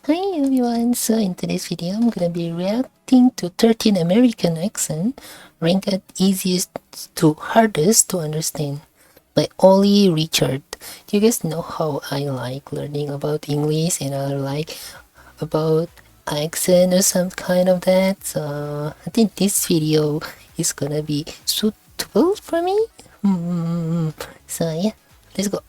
Hi everyone, so in today's video I'm gonna be reacting to 13 American accent ranked easiest to hardest to understand by Ollie Richard. You guys know how I like learning about English and I like about accent or some kind of that, so I think this video is gonna be suitable for me. So yeah, let's go.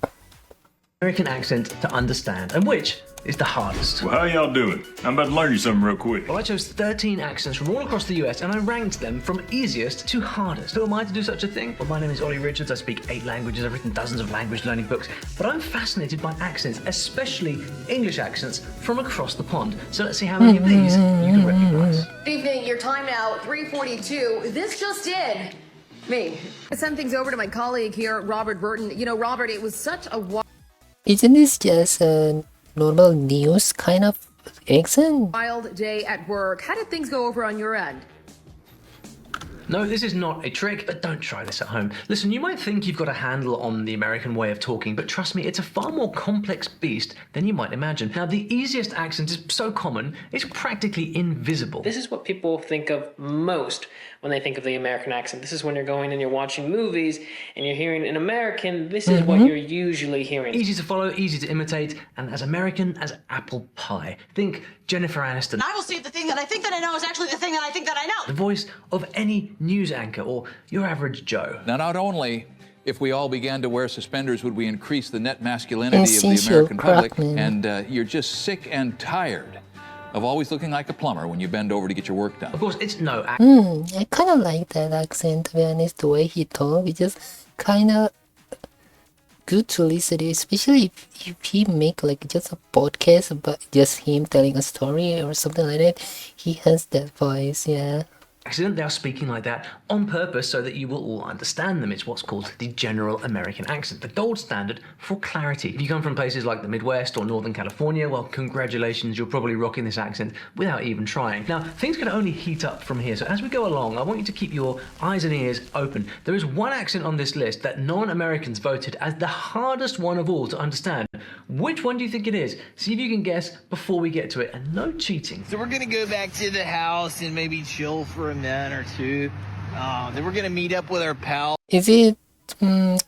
American accent to understand, and which is the hardest? Well, how y'all doing? I'm about to learn you something real quick. Well, I chose 13 accents from all across the US and I ranked them from easiest to hardest. Who am I to do such a thing? Well, my name is Ollie Richards. I speak 8 languages. I've written dozens of language learning books, but I'm fascinated by accents, especially English accents from across the pond. So let's see how many of these you can recognize. Good evening, your time now, 3:42. This just in. Me. I send things over to my colleague here, Robert Burton. You know, Robert, it was such a Isn't this just a normal news kind of accent? wild day at work. How did things go over on your end? No, this is not a trick, but don't try this at home. Listen, you might think you've got a handle on the American way of talking, but trust me, it's a far more complex beast than you might imagine. Now, the easiest accent is so common, it's practically invisible. This is what people think of most when they think of the American accent. This is when you're going and you're watching movies and you're hearing an American, this is what you're usually hearing. Easy to follow, easy to imitate, and as American as apple pie. Think Jennifer Aniston. I will see if the thing that I think that I know is actually the thing that I think that I know. The voice of any news anchor or your average Joe. Now, not only if we all began to wear suspenders would we increase the net masculinity of the Essential American public, Crockman. and you're just sick and tired of always looking like a plumber when you bend over to get your work done. Of course, it's no I kind of like that accent, to be honest, the way he talks. It's just kind of good to listen to, especially if he make like just a podcast about just him telling a story or something like that. He has that voice, yeah. accident. They are speaking like that on purpose so that you will all understand them. It's what's called the general American accent, the gold standard for clarity. If you come from places like the Midwest or Northern California, well, congratulations, you're probably rocking this accent without even trying. Now, things can only heat up from here, so as we go along, I want you to keep your eyes and ears open. There is one accent on this list that non-Americans voted as the hardest one of all to understand. Which one do you think it is? See if you can guess before we get to it, and no cheating. So we're gonna go back to the house and maybe chill for a minute or two. Then we're gonna meet up with our pal. Is it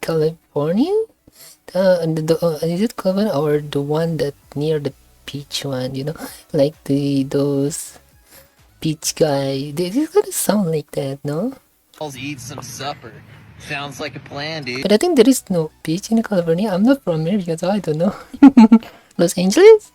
California? Is it California or the one that near the beach one? You know, like those beach guy. They gonna sound like that, no? Eat some supper. Sounds like a plan, dude. But I think there is no beach in California. I'm not from America, so I don't know. Los Angeles?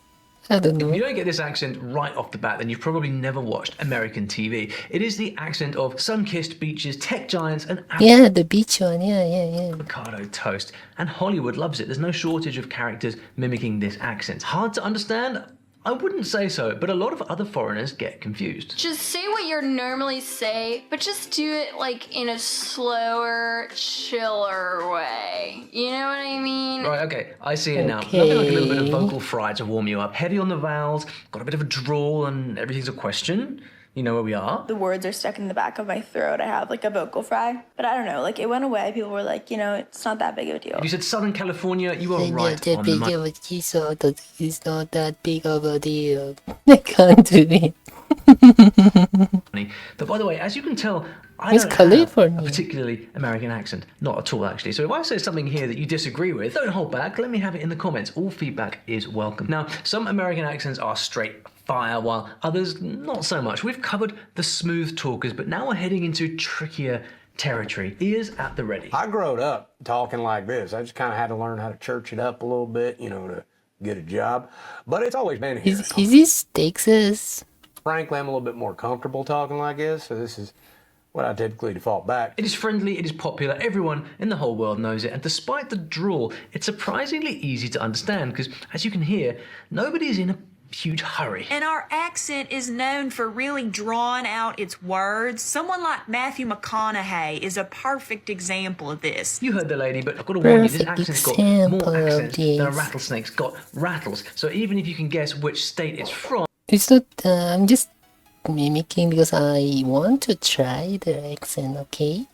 I don't know. If you don't get this accent right off the bat, then you've probably never watched American TV. It is the accent of sun-kissed beaches, tech giants, and Yeah, the beach one. Yeah. avocado toast. And Hollywood loves it. There's no shortage of characters mimicking this accent. Hard to understand? I wouldn't say so, but a lot of other foreigners get confused. Just say what you normally say, but just do it like in a slower, chiller way. You know what I mean? Right, okay, I see it now. Okay. Nothing like a little bit of vocal fry to warm you up. Heavy on the vowels, got a bit of a drawl, and everything's a question. You know where we are? The words are stuck in the back of my throat. I have like a vocal fry, but I don't know, like it went away. People were like, you know, it's not that big of a deal. If you said Southern California, you are It's right not that on the big money. of a deal. So it's not that big of a deal. I can't do it. But by the way, as you can tell, I It's don't California. have a particularly American accent. Not at all, actually. So if I say something here that you disagree with, don't hold back. Let me have it in the comments. All feedback is welcome. Now, some American accents are straight fire, while others not so much. We've covered the smooth talkers, but now we're heading into trickier territory. Ears at the ready. I growed up talking like this. I just kind of had to learn how to church it up a little bit, you know, to get a job. But it's always been here. Is this Texas? Frankly, I'm a little bit more comfortable talking like this, so this is what I typically default back. It is friendly, it is popular, everyone in the whole world knows it, and despite the drawl, it's surprisingly easy to understand because, as you can hear, nobody's in a huge hurry. And our accent is known for really drawing out its words. Someone like Matthew McConaughey is a perfect example of this. You heard the lady, but I've got to warn you, this Perfect accent's got example more of accents than a this. rattlesnake's got rattles. So even if you can guess which state it's from, It's not. I'm just mimicking because I want to try the accent. Okay.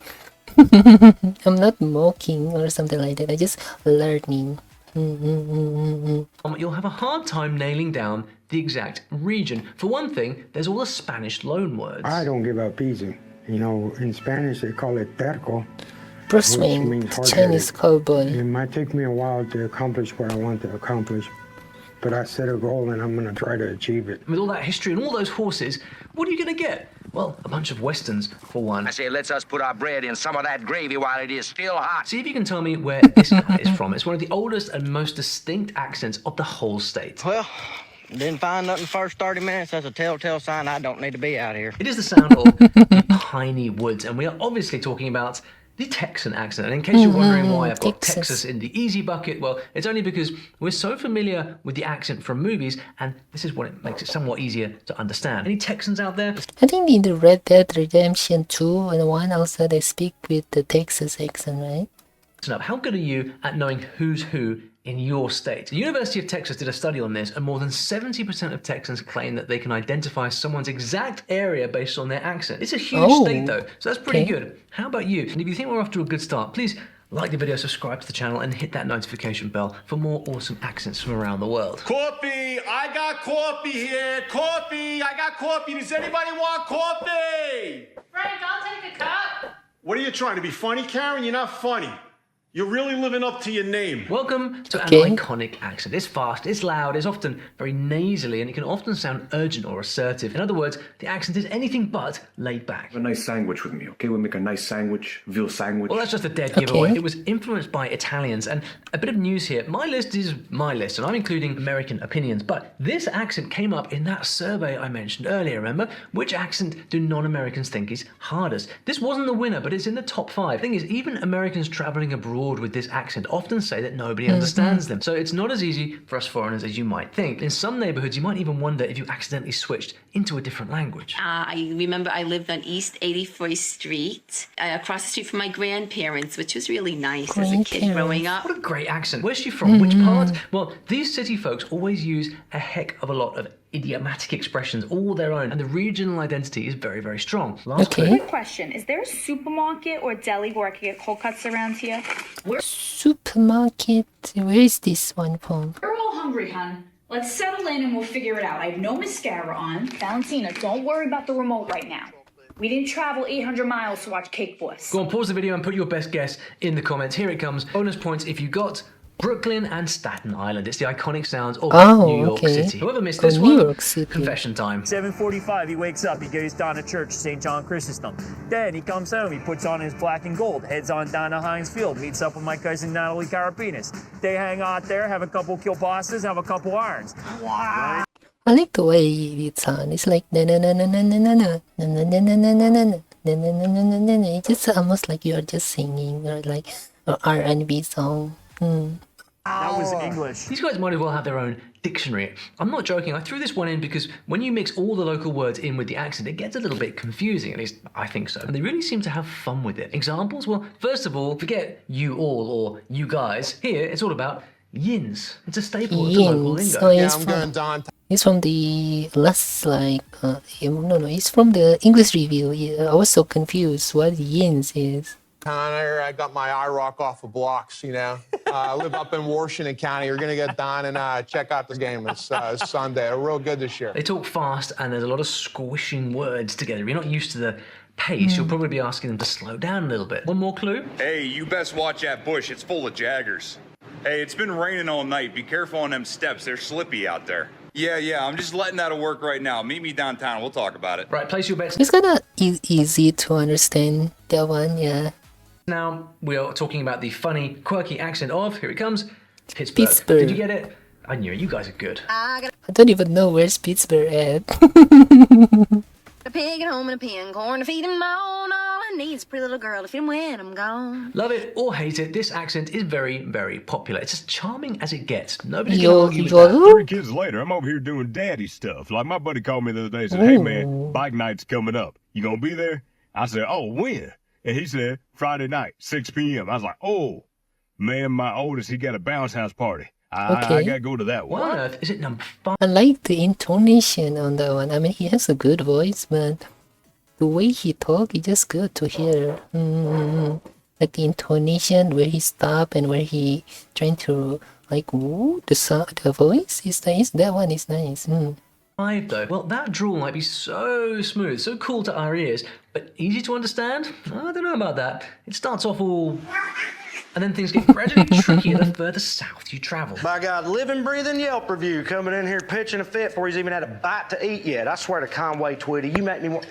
I'm not mocking or something like that. I just learning. You'll have a hard time nailing down the exact region. For one thing, there's all the Spanish loanwords. I don't give up easy. You know, in Spanish they call it terco. Bruce Wayne, the Chinese cowboy. It might take me a while to accomplish what I want to accomplish, but I set a goal and I'm going to try to achieve it. With all that history and all those horses, what are you going to get? Well, a bunch of westerns, for one. I say, let's us put our bread in some of that gravy while it is still hot. See if you can tell me where this guy is from. It's one of the oldest and most distinct accents of the whole state. Well, didn't find nothing first 30 minutes. That's a telltale sign I don't need to be out here. It is the sound of the piney woods, and we are obviously talking about the Texan accent. And in case you're wondering why I've got Texas in the easy bucket, well, it's only because we're so familiar with the accent from movies, and this is what it makes it somewhat easier to understand. Any Texans out there? I think in the Red Dead Redemption 2 and 1 also they speak with the Texas accent, right? Listen up, how good are you at knowing who's who in your state? The University of Texas did a study on this, and more than 70% of Texans claim that they can identify someone's exact area based on their accent. It's a huge state though, so that's pretty good. How about you? And if you think we're off to a good start, please like the video, subscribe to the channel, and hit that notification bell for more awesome accents from around the world. Coffee! I got coffee here! Coffee! I got coffee! Does anybody want coffee? Frank, I'll take a cup. What are you trying to be funny, Karen? You're not funny. You're really living up to your name. Welcome to an iconic accent. It's fast, it's loud, it's often very nasally, and it can often sound urgent or assertive. In other words, the accent is anything but laid back. Have a nice sandwich with me, okay? We'll make a nice sandwich, veal sandwich. Well, that's just a dead giveaway. It was influenced by Italians, and a bit of news here. My list is my list, and I'm including American opinions, but this accent came up in that survey I mentioned earlier, remember? Which accent do non-Americans think is hardest? This wasn't the winner, but it's in the top 5. The thing is, even Americans traveling abroad with this accent often say that nobody understands them. So it's not as easy for us foreigners as you might think. In some neighborhoods, you might even wonder if you accidentally switched into a different language. I remember I lived on East 81st Street, across the street from my grandparents, which was really nice as a kid growing up. What a great accent. Where's she from? Which part? Well, these city folks always use a heck of a lot of idiomatic expressions, all their own, and the regional identity is very, very strong. Quick question. Is there a supermarket or deli where I can get cold cuts around here? Supermarket? Where is this one from? We're all hungry, hon. Let's settle in and we'll figure it out. I have no mascara on. Valentina, don't worry about the remote right now. We didn't travel 800 miles to watch Cake Boss. Go on, pause the video and put your best guess in the comments. Here it comes. Bonus points if you got Brooklyn and Staten Island. It's the iconic sounds of New York City. Whoever missed this one, confession time. 7:45, he wakes up, he goes down to church, St. John Chrysostom. Then he comes home, he puts on his black and gold, heads on down to Heinz Field, meets up with my cousin Natalie Carapinas. They hang out there, have a couple kielbasa's, have a couple irons. Wow. I like the way it sounds. It's like na na na na na na na na na na na na na na na na na na. It's just almost like you are just singing or like an R&B song. That was English. These guys might as well have their own dictionary. I'm not joking, I threw this one in because when you mix all the local words in with the accent, it gets a little bit confusing, at least I think so. And they really seem to have fun with it. Examples? Well, first of all, forget you all or you guys. Here, it's all about yins. It's a staple of the local lingo. So it's from the last, like, it's from the English review. Yeah, I was so confused what yins is. Connor, I got my eye rock off of blocks, you know. I live up in Washington County. We're going to get down and check out the game this Sunday. They're real good this year. They talk fast and there's a lot of squishing words together. If you're not used to the pace, you'll probably be asking them to slow down a little bit. One more clue? Hey, you best watch that bush. It's full of jaggers. Hey, it's been raining all night. Be careful on them steps. They're slippy out there. Yeah, I'm just letting that work right now. Meet me downtown. We'll talk about it. Right, place your bets. It's kind of easy to understand, that one, yeah. Now, we are talking about the funny, quirky accent of, here it comes, Pittsburgh. Did you get it? I knew it. You guys are good. I don't even know where's Pittsburgh at. A pig at home and a pen, corn to feed him on. All I need is a pretty little girl to feed him when I'm gone. Love it or hate it, this accent is very, very popular. It's as charming as it gets. Nobody's going to argue with that. 3 kids later, I'm over here doing daddy stuff. Like my buddy called me the other day and said, hey man, bike night's coming up. You gonna be there? I said, oh, when? And he said, Friday night, 6 p.m. I was like, oh, man, my oldest, he got a bounce house party. I got to go to that one. What on earth is it number 5? I like the intonation on that one. I mean, he has a good voice, but the way he talks is just good to hear. Like the intonation, where he stop and where he trying to Like, ooh, the voice is nice. That one is nice. Though, well, that drawl might be so smooth, so cool to our ears, but easy to understand? I don't know about that. It starts off all... and then things get gradually trickier the further south you travel. By God, living, breathing Yelp review coming in here pitching a fit before he's even had a bite to eat yet. I swear to Conway Twitty, you make me want...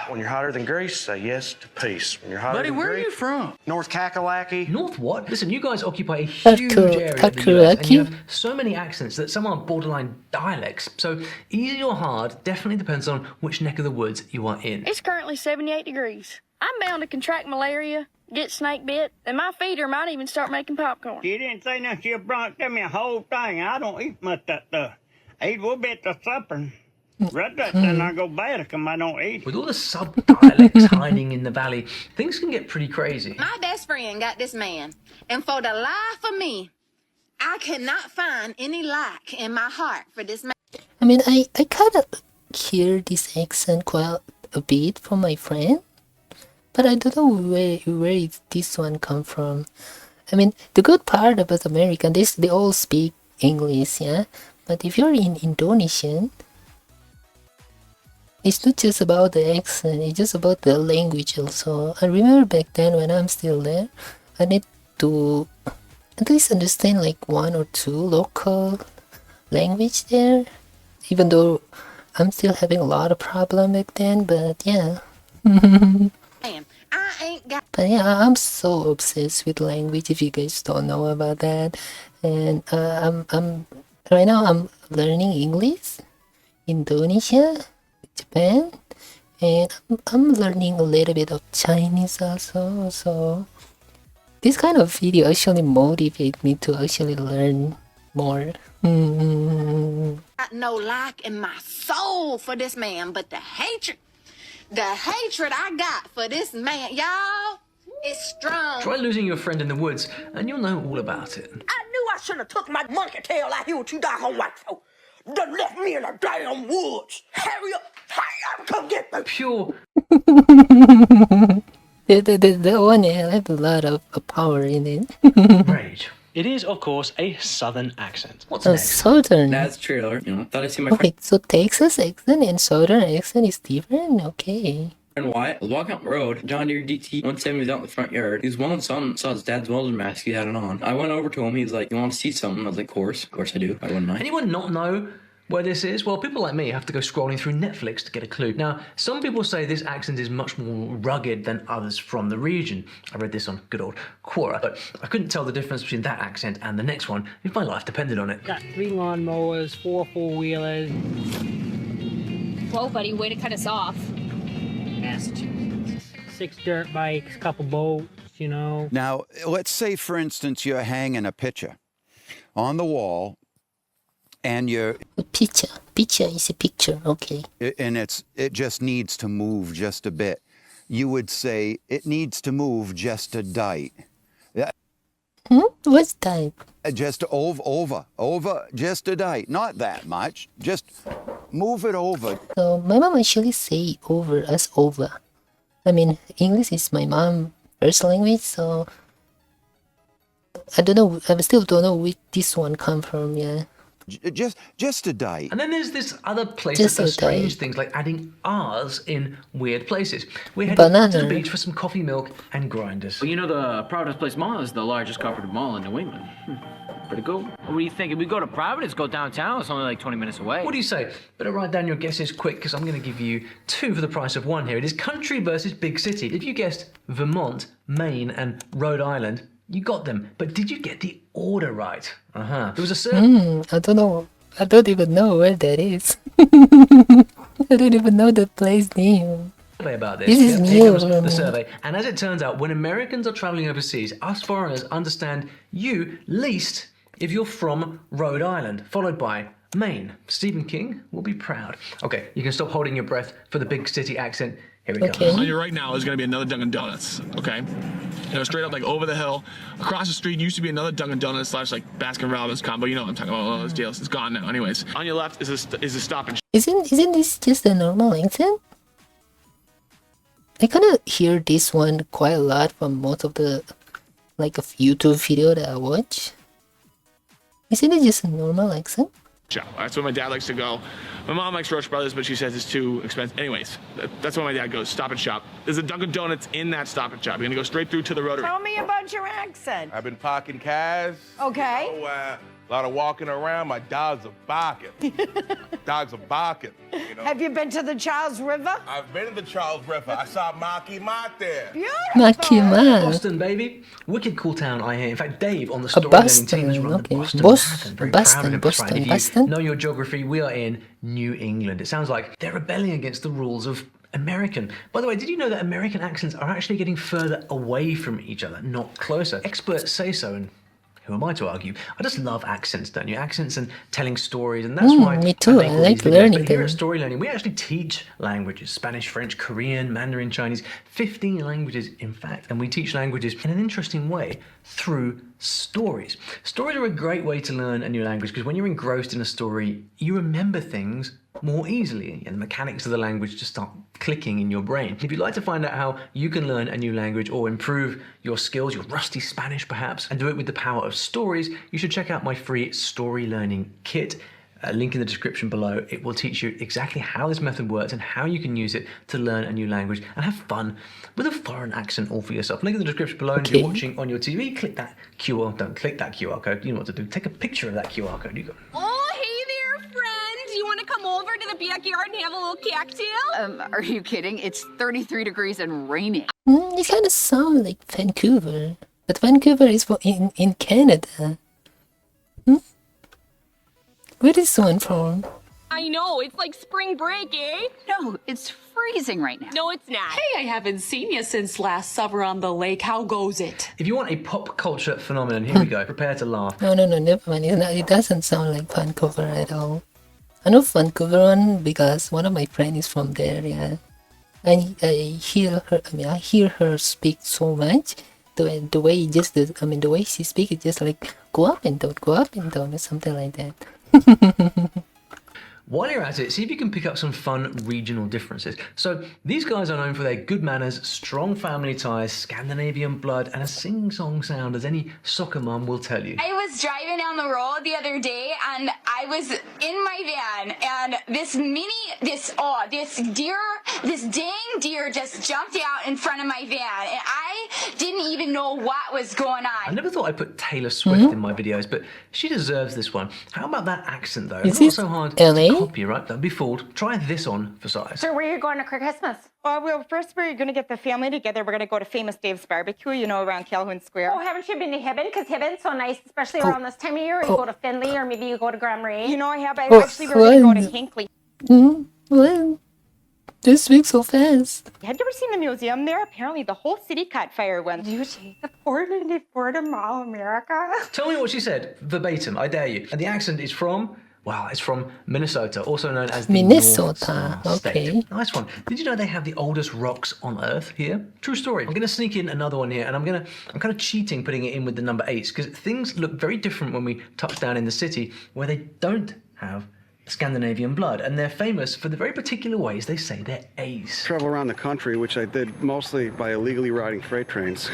When you're hotter than grease, say yes to peace. When you're hotter Buddy, than where are grease, you from? North Kakalaki. North what? Listen, you guys occupy a huge area of the US, and you have so many accents that some are borderline dialects. So easy or hard definitely depends on which neck of the woods you are in. It's currently 78 degrees. I'm bound to contract malaria, get snake bit, and my feeder might even start making popcorn. She didn't say nothing. She brought me a whole thing. I don't eat much of that stuff. I eat a little bit of supper. Right that then I go bad because I don't eat. With all the sub-dialects hiding in the valley, things can get pretty crazy. My best friend got this man, and for the life of me, I cannot find any like in my heart for this man. I mean, I kind of hear this accent quite a bit from my friend, but I don't know where this one come from. I mean, the good part about American, they all speak English, yeah? But if you're in Indonesian, it's not just about the accent, it's just about the language also. I remember back then when I'm still there, I need to at least understand like one or two local language there, even though I'm still having a lot of problem back then, but yeah. But yeah, I'm so obsessed with language, if you guys don't know about that. And I'm right now I'm learning English, Indonesia, Japan, and I'm learning a little bit of Chinese also. So this kind of video actually motivate me to actually learn more. Got no like in my soul for this man, but the hatred I got for this man, y'all, is strong. Try losing your friend in the woods, and you'll know all about it. I knew I shouldn't have took my monkey tail out here with you doggone white folk. Done left me in the damn woods. Hurry up, come get me. Pure. The one has a lot of power in it. Rage. It is, of course, a southern accent. What's next? Southern. That's trailer. Thought I'd see my Okay, so Texas accent and Southern accent is different? Okay. friend Wyatt. I was walking up the road. John Deere DT 170 was out in the front yard. His one son saw his dad's welder mask. He had it on. I went over to him. He's like, "You want to see something?" I was like, Of course I do. I wouldn't mind. Anyone not know where this is? Well, people like me have to go scrolling through Netflix to get a clue. Now, some people say this accent is much more rugged than others from the region. I read this on good old Quora, but I couldn't tell the difference between that accent and the next one if my life depended on it. Got 3 lawnmowers, 4 4-wheelers. Whoa, buddy, way to cut us off. Massachusetts. 6 dirt bikes, couple boats, you know. Now, let's say, for instance, you're hanging a picture on the wall, and you're... A picture is a picture, okay. And it just needs to move just a bit. You would say, it needs to move just a dite. What's dite? Just over, just a dite. Not that much, just move it over. So my mom actually say over as over. I mean, English is my mom's first language, so I don't know, I still don't know where this one come from, yeah. Just a date. And then there's this other place that does strange things like adding R's in weird places. We're heading to the beach for some coffee, milk, and grinders. Well, you know the Providence Place Mall is the largest cooperative mall in New England. Pretty cool. What do you think? If we go to Providence, go downtown, it's only like 20 minutes away. What do you say? Better write down your guesses quick, because I'm going to give you 2 for the price of 1 here. It is country versus big city. If you guessed Vermont, Maine, and Rhode Island, you got them. But did you get the order right? There was a certain... I don't know. I don't even know where that is. I don't even know the place name. About this. This is Here new. comes the survey. And as it turns out, when Americans are traveling overseas, us foreigners understand you least if you're from Rhode Island, followed by Maine. Stephen King will be proud. Okay, you can stop holding your breath for the big city accent. Here we go. On you right now is going to be another Dunkin' Donuts, okay? You know, straight up like over the hill. Across the street used to be another Dunkin' Donuts / like Baskin Robbins combo. You know what I'm talking about. Oh, it's jails. It's gone now. Anyways, on your left is a Stop and Isn't this just a normal accent? I kind of hear this one quite a lot from most of the like of YouTube video that I watch. Isn't it just a normal accent? Shop. That's where my dad likes to go. My mom likes Roche Brothers, but she says it's too expensive. Anyways, that's where my dad goes. Stop and Shop. There's a Dunkin' Donuts in that Stop and Shop. You're gonna go straight through to the Rotary. Tell me about your accent. I've been parking cars. Okay. You know, a lot of walking around. My dogs are barking. Dogs are barking. You know? Have you been to the Charles River? I've been to the Charles River. I saw Marky Mark there. Marky Mark. Boston, baby. Wicked cool town, I hear. In fact, Dave on the story Boston, team has run okay. the Boston Boston, Marathon. Very Boston, proud of him. Boston, If you Boston. know your geography, we are in New England. It sounds like they're rebelling against the rules of American. By the way, did you know that American accents are actually getting further away from each other, not closer? Experts say so, and who am I to argue? I just love accents, don't you? Accents and telling stories, and that's why me too. I make all like these videos. learning But here them. at Story Learning, we actually teach languages: Spanish, French, Korean, Mandarin, Chinese, 15 languages in fact, and we teach languages in an interesting way through stories. Stories are a great way to learn a new language because when you're engrossed in a story, you remember things more easily, and the mechanics of the language just start clicking in your brain. If you'd like to find out how you can learn a new language or improve your skills, your rusty Spanish perhaps, and do it with the power of stories, you should check out my free story learning kit. A link in the description below. It will teach you exactly how this method works and how you can use it to learn a new language and have fun with a foreign accent all for yourself. Link in the description below. And if you're watching on your TV, click that QR. Don't click that QR code. You know what to do. Take a picture of that QR code. You go. Oh, hey there, friend. You want to come over to the backyard and have a little cocktail? Are you kidding? It's 33 degrees and raining. It kind of sounds like Vancouver, but Vancouver is in Canada. Where is this one from? I know, it's like spring break, eh? No, it's freezing right now. No, it's not. Hey, I haven't seen you since last summer on the lake. How goes it? If you want a pop culture phenomenon, here we go. Prepare to laugh. No, never mind. It doesn't sound like Vancouver at all. I know Vancouver one because one of my friends is from there, yeah. And I hear her speak so much. The way the way she speaks is just like go up and down, or something like that. While you're at it, see if you can pick up some fun regional differences. So these guys are known for their good manners, strong family ties, Scandinavian blood, and a sing-song sound, as any soccer mum will tell you. I was driving down the road the other day and I was in my van and this dang deer just jumped out in front of my van and I didn't even know what was going on. I never thought I'd put Taylor Swift in my videos, but she deserves this one. How about that accent though? Is It's this not so hard LA? to copy, right? Don't be fooled. Try this on for size. So where are you going to Christmas? Well, first we're going to get the family together. We're going to go to Famous Dave's Barbecue, around Calhoun Square. Oh, haven't you been to Hibbon? Because Hibbon's so nice, especially around this time of year. Or you go to Findlay, or maybe you go to Grand Marais. I have. Actually, we're going to go to Hinckley. Well, this speaks so fast. Have you ever seen the museum there? Apparently, the whole city caught fire when you take the 494 to Mall America. Tell me what she said, verbatim, I dare you. And the accent is from... Wow, it's from Minnesota, also known as the Minnesota, North Star okay. State. Nice one. Did you know they have the oldest rocks on Earth here? True story. I'm going to sneak in another one here, and I'm kind of cheating putting it in with the number 8s, because things look very different when we touch down in the city where they don't have Scandinavian blood, and they're famous for the very particular ways they say their A's. Travel around the country, which I did mostly by illegally riding freight trains,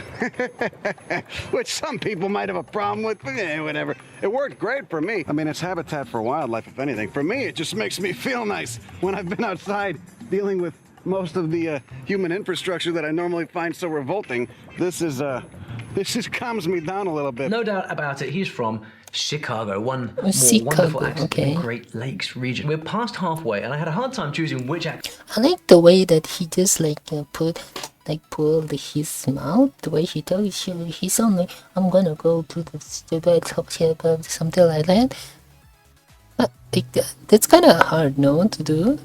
which some people might have a problem with, but whatever. It worked great for me. I mean, it's habitat for wildlife, if anything. For me, it just makes me feel nice when I've been outside dealing with most of the human infrastructure that I normally find so revolting. This just calms me down a little bit. No doubt about it, he's from Chicago, one more Chicago, wonderful accent in the okay. Great Lakes region. We're past halfway, and I had a hard time choosing which accent. I like the way that he just pull his mouth. The way he talks, he sounds like I'm gonna go to the top about something like that. But that's kind of hard, no, to do.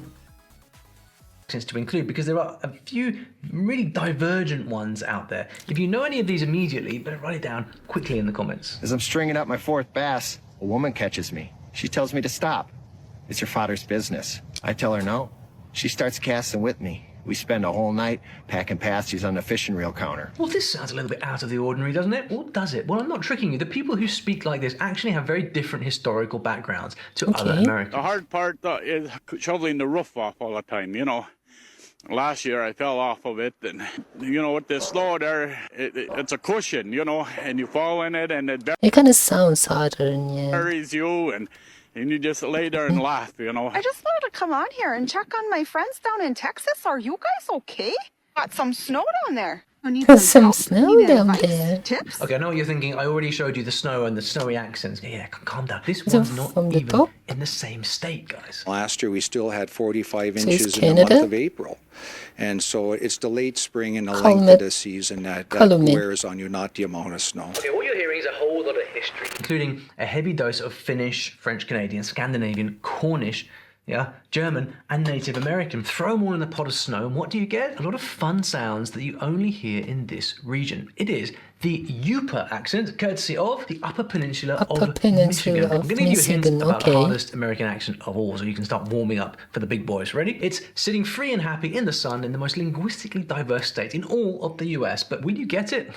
To include, because there are a few really divergent ones out there. If you know any of these immediately, better write it down quickly in the comments. As I'm stringing up my 4th bass, a woman catches me. She tells me to stop. It's your father's business. I tell her no. She starts casting with me. We spend a whole night packing pasties on the fishing reel counter. Well, this sounds a little bit out of the ordinary, doesn't it? Or does it? Well, I'm not tricking you. The people who speak like this actually have very different historical backgrounds to other Americans. The hard part is shoveling the roof off all the time, Last year I fell off of it, and with the snow there, it's a cushion, and you fall in it, and It kind of sounds southern, yeah. buries you, and you just lay there and laugh, I just wanted to come on here and check on my friends down in Texas. Are you guys okay? Got some snow down there. Some snow down there. Okay, I know what you're thinking. I already showed you the snow and the snowy accents. Yeah, calm down. This one's not even in the same state, guys. Last year we still had 45 So inches it's in the month Canada? of April. And so it's the late spring and the Column length of it. the season that Column it. wears on you, not the amount of snow. Okay, what you're hearing is a whole lot of history, including a heavy dose of Finnish, French Canadian, Scandinavian, Cornish, German, and Native American. Throw them all in a pot of snow, and what do you get? A lot of fun sounds that you only hear in this region. It is the Yooper accent, courtesy of the Upper Peninsula of Michigan. I'm going to give you a hint about the hardest American accent of all, so you can start warming up for the big boys. Ready? It's sitting free and happy in the sun in the most linguistically diverse state in all of the US. But will you get it?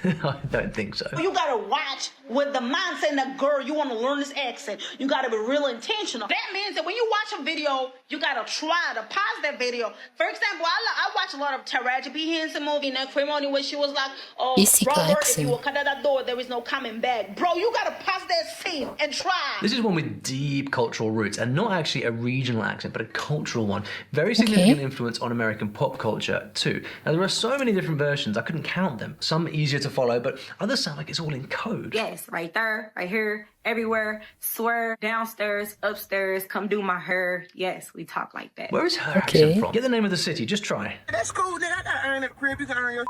I don't think so. You gotta watch with the mindset that, girl, you wanna learn this accent. You gotta be real intentional. That means that when you watch a video, you gotta try to pause that video. For example, I watch a lot of Taraji P. Henson movie, and that Cremoni, where she was like, oh, brother, if you will cut that door, there is no coming back. Bro, you gotta pause that scene and try. This is one with deep cultural roots, and not actually a regional accent, but a cultural one. Very significant influence on American pop culture too. Now there are so many different versions, I couldn't count them. Some easier to follow, but others sound like it's all in code. Yes, right there, right here, everywhere. Swear, downstairs, upstairs, come do my hair. Yes, we talk like that. Where is her accent from? Get the name of the city, just try. That's cool, nigga. I gotta earn it, crib. You can earn your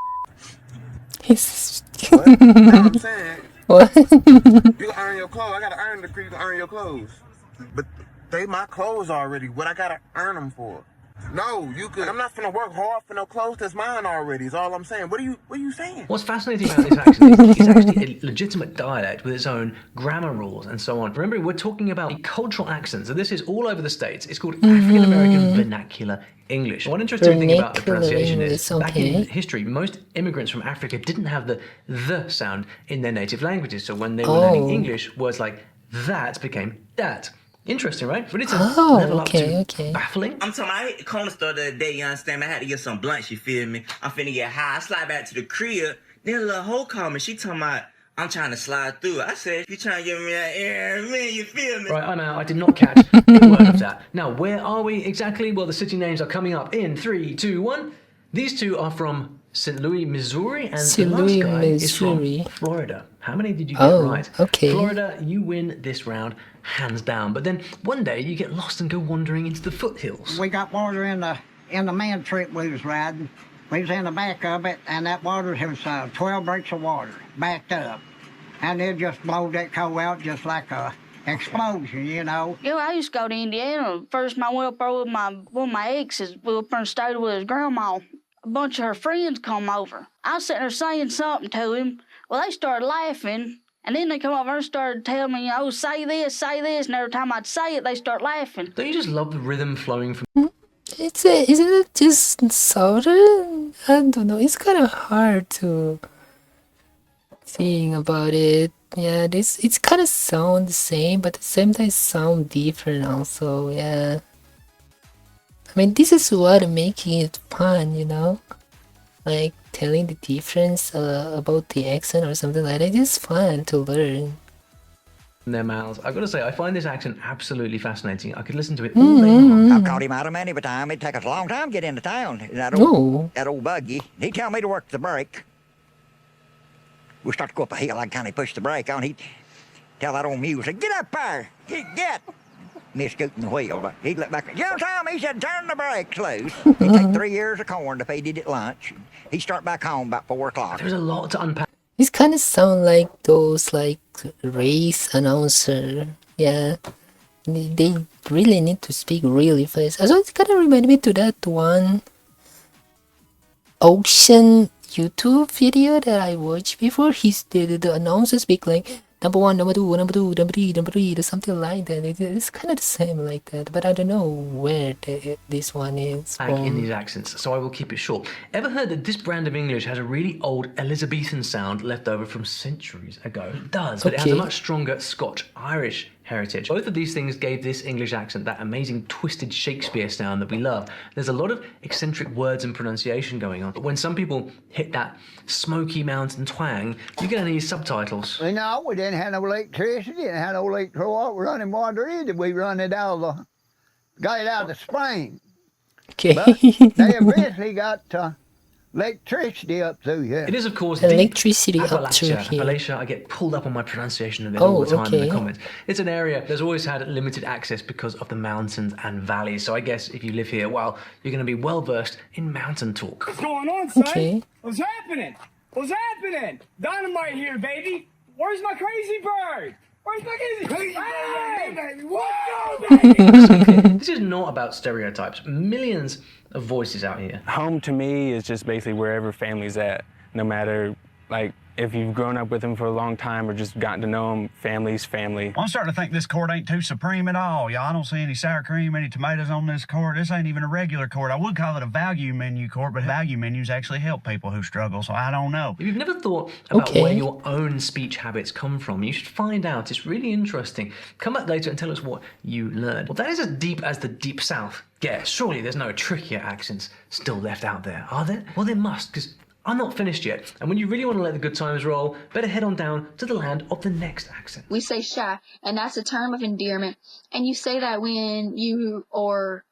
He's... What? You know what I'm saying? What? You can earn your clothes. I gotta earn the crib. You can earn your clothes. But they my clothes already. What I gotta earn them for? No, you could. I'm not finna work hard for no clothes that's mine already. Is all I'm saying. What are you saying? What's fascinating about this accent is it's actually a legitimate dialect with its own grammar rules and so on. Remember, we're talking about a cultural accent, so this is all over the States. It's called African American Vernacular English. One interesting thing about the pronunciation is, back in history, most immigrants from Africa didn't have the sound in their native languages, so when they were learning English, words like that became that. Interesting, right? But it's a level up to baffling. I'm talking, I hit the corner store the other day, you understand me? I had to get some blunts, you feel me? I'm finna get high. I slide back to the crib. Then a little hoe called me. She talking about, I'm trying to slide through. I said, you trying to give me that air, man, you feel me? Right, I'm out. I did not catch a word of that. Now, where are we exactly? Well, the city names are coming up in 3, 2, 1. These two are from St. Louis, Missouri, and the last guy is from Florida. How many did you get right? Okay. Florida, you win this round, hands down. But then one day you get lost and go wandering into the foothills. We got water in the man trip we was riding. We was in the back of it, and that water was 12 breaks of water backed up, and it just blowed that coal out just like a explosion, you know. Yeah, I used to go to Indiana. First, I went up there with one of my exes. We were up there and stayed with his grandma. A bunch of her friends come over. I was sitting there saying something to him. Well, they started laughing, and then they come over and started telling me, oh, say this, and every time I'd say it, they start laughing. Don't you just love the rhythm flowing from... Isn't it just southern? I don't know. It's kind of hard to think about it. Yeah, it's kind of sound the same, but at the same time sound different also. Yeah. I mean, this is what making it fun, you know? Like, telling the difference about the accent or something like that. It's fun to learn. Their mouths. I've got to say, I find this accent absolutely fascinating. I could listen to it all day long. I've caught him out of many a time. It'd take us a long time to get into town. That old buggy. He'd tell me to work the brake. We'd start to go up a hill. I'd kind of push the brake on. He'd tell that old mule, say, get up there. Get. Me scooting the wheel, but he'd look back. You know, Tom, he said, turn the brakes loose. He'd take 3 years of corn to feed it at lunch. He'd start back home about 4 o'clock. There's a lot to unpack. These kind of sound like those like race announcer. Yeah, they really need to speak really fast. Also, it's kind of remind me to that one auction YouTube video that I watched before. The announcer speak like number 1, number 2, number 2, number 3, number 3, or something like that. It's kind of the same like that, but I don't know where this one is from. In these accents, so I will keep it short. Ever heard that this brand of English has a really old Elizabethan sound left over from centuries ago? It does, but it has a much stronger Scotch-Irish heritage. Both of these things gave this English accent that amazing twisted Shakespeare sound that we love. There's a lot of eccentric words and pronunciation going on, but when some people hit that smoky mountain twang, you're going to need subtitles. You know, we didn't have no electricity, didn't have no running water either. We run it out of got it out of the spring. Okay. But they eventually got electricity up through here. It is, of course, electricity up through here. Appalachia. I get pulled up on my pronunciation of it all the time in the comments. It's an area that's always had limited access because of the mountains and valleys. So I guess if you live here, well, you're going to be well versed in mountain talk. What's going on, son? Okay. What's happening? What's happening? Dynamite here, baby. Where's my crazy bird? Where's my crazy bird? Hey, baby. What's up, baby? This is not about stereotypes. Millions of voices out here. Home to me is just basically wherever family's at, no matter like if you've grown up with them for a long time or just gotten to know them, family's family. I'm starting to think this court ain't too supreme at all. Y'all, I don't see any sour cream, any tomatoes on this court. This ain't even a regular court. I would call it a value menu court, but value menus actually help people who struggle, so I don't know. If you've never thought about where your own speech habits come from, you should find out. It's really interesting. Come back later and tell us what you learned. Well, that is as deep as the Deep South gets. Surely there's no trickier accents still left out there, are there? Well, there must, because I'm not finished yet, and when you really want to let the good times roll, better head on down to the land of the next accent. We say shy, and that's a term of endearment. And you say that when you, or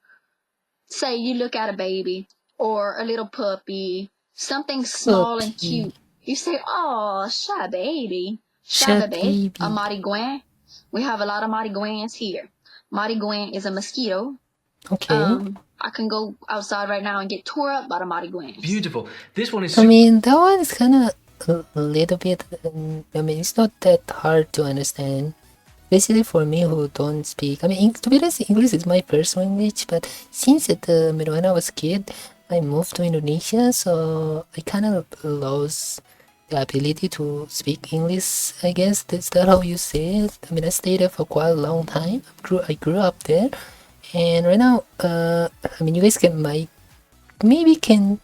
say you look at a baby, or a little puppy, something small and cute. You say, oh, shy baby. Shy baby. A marigouin. We have a lot of marigouins here. Marigouin is a mosquito. Okay. I can go outside right now and get tore up by the marigouins. Beautiful. This one is... I mean, that one is kind of a little bit... I mean, it's not that hard to understand. Basically, for me who don't speak... I mean, to be honest, English is my first language, but since when I was a kid, I moved to Indonesia, so I kind of lost the ability to speak English, I guess. That's that how you say it. I mean, I stayed there for quite a long time. I grew up there. And right now, I mean, you guys maybe can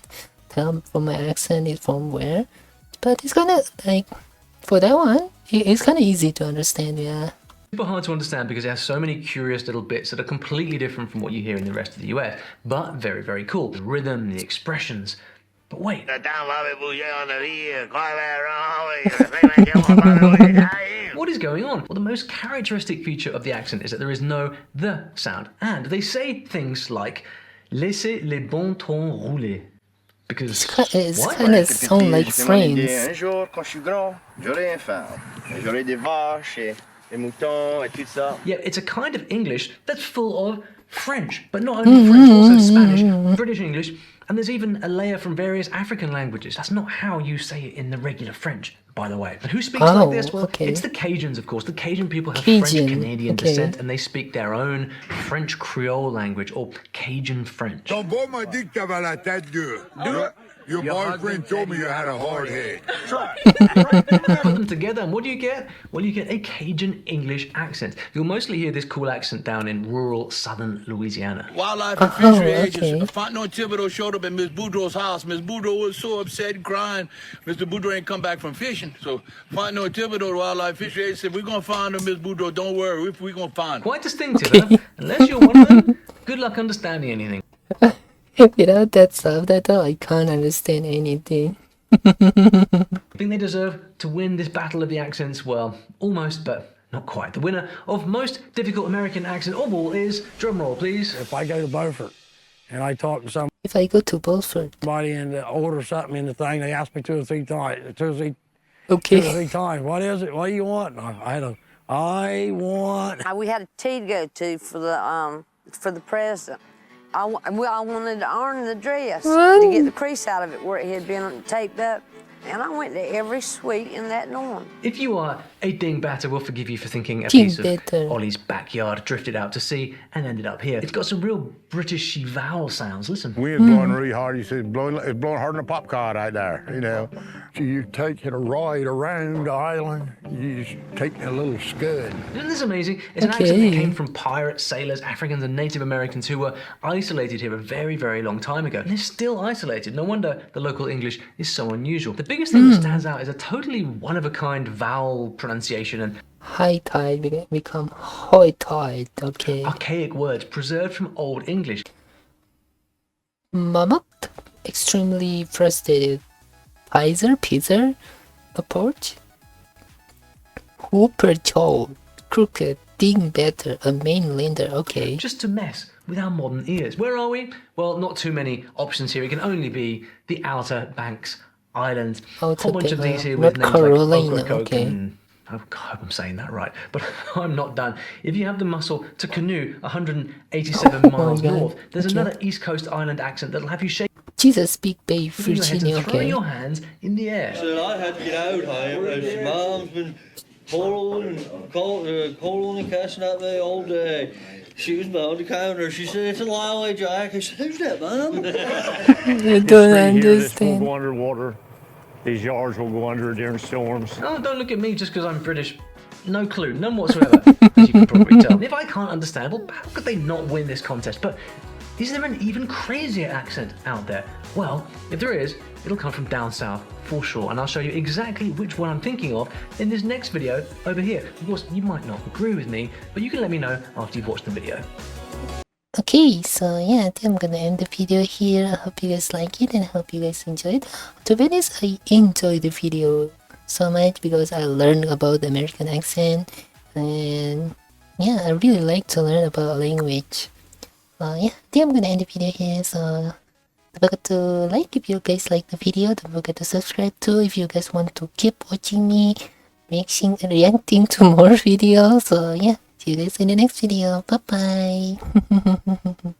tell from my accent is from where, but it's kind of like, for that one, it's kind of easy to understand, yeah. Super hard to understand because it has so many curious little bits that are completely different from what you hear in the rest of the US, but very, very cool. The rhythm, the expressions. But wait. What is going on? Well, the most characteristic feature of the accent is that there is no the sound. And they say things like, laissez les bons tons rouler. Because it's kind of sound like French. Un jour, quand je suis grand, j'aurai une femme. J'aurai des vaches et des moutons et tout ça. Yeah, it's a kind of English that's full of French, but not only French, also Spanish, British English, and there's even a layer from various African languages. That's not how you say it in the regular French, by the way. And who speaks like this? Well, it's the Cajuns, of course. The Cajun people have French-Canadian descent, and they speak their own French Creole language, or Cajun French. Ton beau m'a dit que t'avais la tête dure. Your boyfriend told me you had a hard head. Put them together, and what do you get? Well, you get a Cajun English accent. You'll mostly hear this cool accent down in rural southern Louisiana. Wildlife and fishery agents. Fontenot Thibodeau showed up at Miss Boudreaux's house. Miss Boudreaux was so upset and crying. Mr. Boudreaux ain't come back from fishing. So Fontenot Thibodeau, the wildlife fishery agent, said, we're going to find her, Miss Boudreaux. Don't worry, we're going to find her. Quite distinctive, huh? Unless you're one of them, good luck understanding anything. Without that subtitle, I can't understand anything. Think they deserve to win this battle of the accents? Well, almost, but not quite. The winner of most difficult American accent of all is, drumroll please. If I go to Beaufort and I talk to somebody and order something in the thing, they ask me two or three times. What is it? What do you want? I want. We had a tea to go to for the president. I wanted to iron the dress to get the crease out of it where it had been taped up. And I went to every suite in that norm. If you are a dingbatter, we'll forgive you for thinking a piece of Ollie's backyard drifted out to sea and ended up here. It's got some real British vowel sounds. Listen. Wind's blowing really hard. You see, it's blowing harder than a pop car right there, you know. So you take it a ride around the island. You just take a little scud. Isn't this amazing? It's an accent that came from pirates, sailors, Africans, and Native Americans who were isolated here a very, very long time ago. And they're still isolated. No wonder the local English is so unusual. The biggest thing that stands out is a totally one-of-a-kind vowel pronunciation pronunciation and high tide become high tide. Okay. Archaic words preserved from Old English. Mammoth, extremely frustrated. Pizzer, a porch. Hooper jaw, crooked, dingbatter, a mainlander. Okay. Just to mess with our modern ears. Where are we? Well, not too many options here. It can only be the Outer Banks Islands. A whole bunch of these here with names like Ocracoke and I hope I'm saying that right, but I'm not done. If you have the muscle to canoe 187 miles north, there's another East Coast island accent that'll have you shake. Jesus, Big Bay, Virginia. Throw your hands in the air. So I had to get out here. Mom's been calling and cussing at me all day. She was behind the counter. She said, "It's a lie, Jack." I said, "Who's that, Mom?" I don't understand. Will go underwater. These yards will go under during storms. Oh, don't look at me just because I'm British. No clue, none whatsoever, as you can probably tell. If I can't understand, well, how could they not win this contest? But is there an even crazier accent out there? Well, if there is, it'll come from down south, for sure. And I'll show you exactly which one I'm thinking of in this next video over here. Of course, you might not agree with me, but you can let me know after you've watched the video. Okay, so yeah, I think I'm gonna end the video here. I hope you guys like it and I hope you guys enjoyed. To be honest, I enjoyed the video so much because I learned about the American accent and yeah, I really like to learn about language. Yeah, I think I'm gonna end the video here, so don't forget to like if you guys like the video. Don't forget to subscribe too if you guys want to keep watching me reacting to more videos. So yeah, see you guys in the next video. Bye bye.